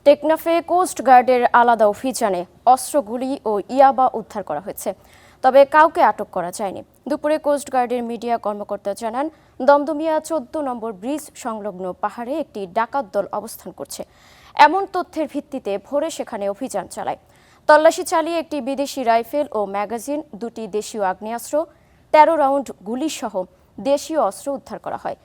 টেকনাফে coast গার্ডের আলাদা অভিযানে অস্ত্রগুলি ও ইয়াবা উদ্ধার করা হয়েছে, তবে কাউকে আটক করা যায়নি। দুপুরে কোস্ট গার্ডের মিডিয়া কর্মকর্তা জানান, দমদমিয়া 14 নম্বর ব্রিজ সংলগ্ন পাহাড়ে একটি ডাকাত দল অবস্থান করছে। এমন তথ্যের ভিত্তিতে ভোরে সেখানে অভিযান চালায়। তল্লাশি চালিয়ে একটি বিদেশি রাইফেল ও ম্যাগাজিন, দুটি দেশীয় আগ্নেয়াস্ত্র, 13 রাউন্ড গুলিসহ দেশীয় অস্ত্র উদ্ধার করা হয়।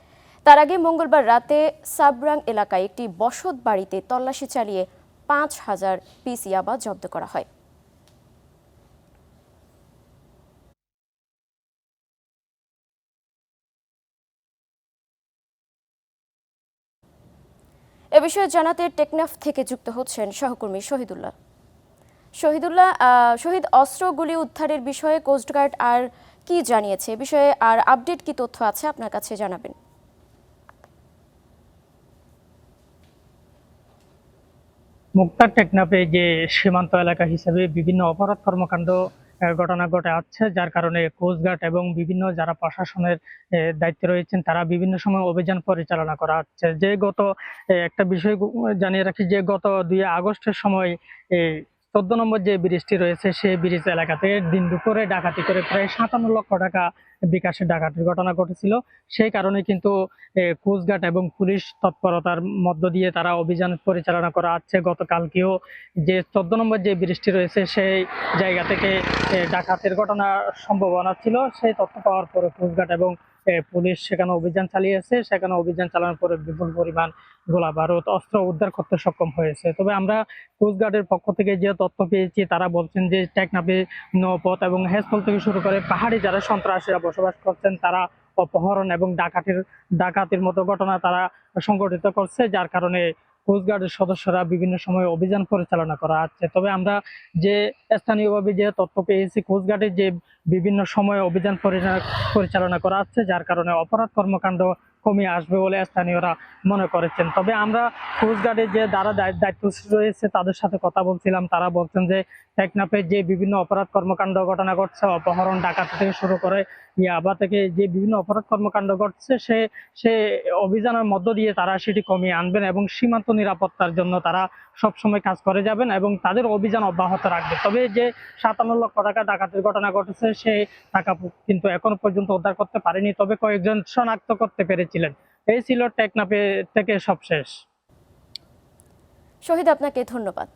তার আগে মঙ্গলবার রাতে সাবরাং এলাকায় একটি বসত বাড়িতে তল্লাশি চালিয়ে 5,000 পিস ইয়াবা জব্দ করা হয়। এ বিষয়ে জানাতে টেকনাফ থেকে যুক্ত হচ্ছেন সহকর্মী শহীদুল্লাহ। শহীদ, অস্ত্রগুলি উদ্ধারের বিষয়ে কোস্টগার্ড আর কি জানিয়েছে, এ বিষয়ে আর আপডেট কি তথ্য আছে আপনার কাছে জানাবেন। মুক্তার টেকনাফে যে সীমান্ত এলাকা হিসেবে বিভিন্ন অপরাধ কর্মকাণ্ড ঘটনা ঘটে আসছে, যার কারণে কোস্টগার্ড এবং বিভিন্ন যারা প্রশাসনের দায়িত্বে রয়েছেন তারা বিভিন্ন সময় অভিযান পরিচালনা করা হচ্ছে। যে গত একটা বিষয় জানিয়ে রাখি যে গত 2 আগস্টের সময় 14 নম্বর যে ব্রিজটি রয়েছে সেই ব্রিজ এলাকাতে দিন দুপুরে ডাকাতি করে প্রায় 57 লক্ষ টাকা বিকাশের ডাকাতির ঘটনা ঘটেছিল। সেই কারণে কিন্তু কোস্টগার্ড এবং পুলিশ তৎপরতার মধ্য দিয়ে তারা অভিযান পরিচালনা করা হচ্ছে। গতকালকেও যে 14 নম্বর যে ব্রিজটি রয়েছে সেই জায়গা থেকে ডাকাতের ঘটনা সম্ভাবনা ছিল। সেই তথ্য পাওয়ার পরে কোস্টগার্ড এবং পুলিশ সেখানে অভিযান চালিয়েছে। সেখানে অভিযান চালানোর পরে বিপুল পরিমাণ গোলা বারুদ অস্ত্র উদ্ধার করতে সক্ষম হয়েছে। তবে আমরা কোস্টগার্ডের পক্ষ থেকে যে তথ্য পেয়েছি তারা বলছেন যে টেকনাফে নৌপথ এবং হেজতল থেকে শুরু করে পাহাড়ি যারা সন্ত্রাসীরা বসবাস করছেন তারা অপহরণ এবং ডাকাতির মতো ঘটনা তারা সংগঠিত করছে, যার কারণে কোস্টগার্ডের সদস্যরা বিভিন্ন সময় অভিযান পরিচালনা করা হচ্ছে। তবে আমরা যে স্থানীয়ভাবে যে তথ্য পেয়েছি, কোস্টগার্ডের যে বিভিন্ন সময় অভিযান পরিচালনা করা হচ্ছে, যার কারণে অপরাধ কর্মকাণ্ড কমে আসবে বলে স্থানীয়রা মনে করেছেন। তবে আমরা কোস্টগার্ডের যে যারা দায়িত্বশীল রয়েছে তাদের সাথে কথা বলছিলাম, তারা বলছেন যে টেকনাফের যে বিভিন্ন অপরাধ কর্মকাণ্ড ঘটনা ঘটছে, অপহরণ ডাকাতি থেকে শুরু করে ইয়াবা থেকে যে বিভিন্ন অপরাধ কর্মকাণ্ড ঘটছে, সে অভিযানের মধ্য দিয়ে তারা সেটি কমিয়ে আনবেন এবং সীমান্ত নিরাপত্তার জন্য তারা সবসময় কাজ করে যাবেন এবং তাদের অভিযান অব্যাহত রাখবে। তবে যে 57 লক্ষ টাকা ডাকাতির ঘটনা ঘটেছে সেই টাকা কিন্তু এখনো পর্যন্ত উদ্ধার করতে পারেনি, তবে কয়েকজন শনাক্ত করতে পেরেছিলেন। এই ছিল টেকনাফে থেকে সবশেষ। শহীদ, আপনাকে ধন্যবাদ।